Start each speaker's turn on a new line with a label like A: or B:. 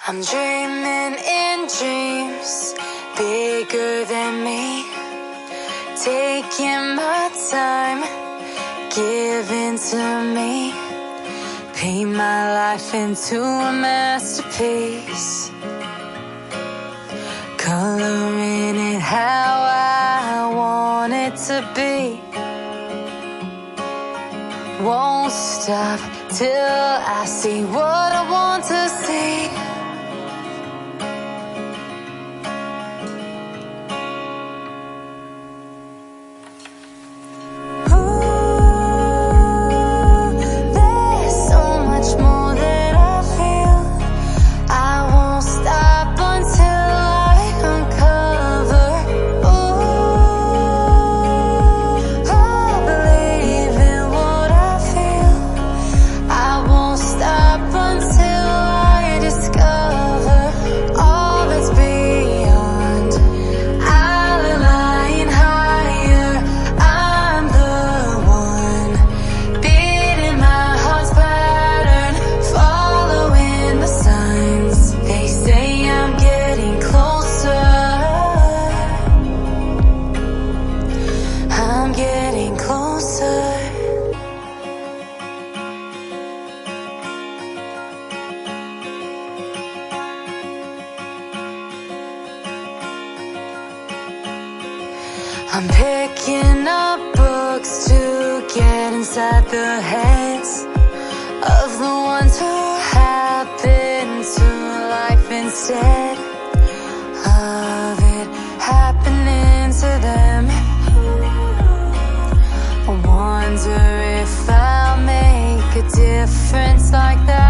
A: I'm dreaming in dreams bigger than me, taking my time, giving to me, paint my life into a masterpiece, coloring it how I want it to be. Won't stop till I see what I want to see. I'm picking up books to get inside the heads of the ones who happen to life instead of it happening to them. I wonder if I'll make a difference like that.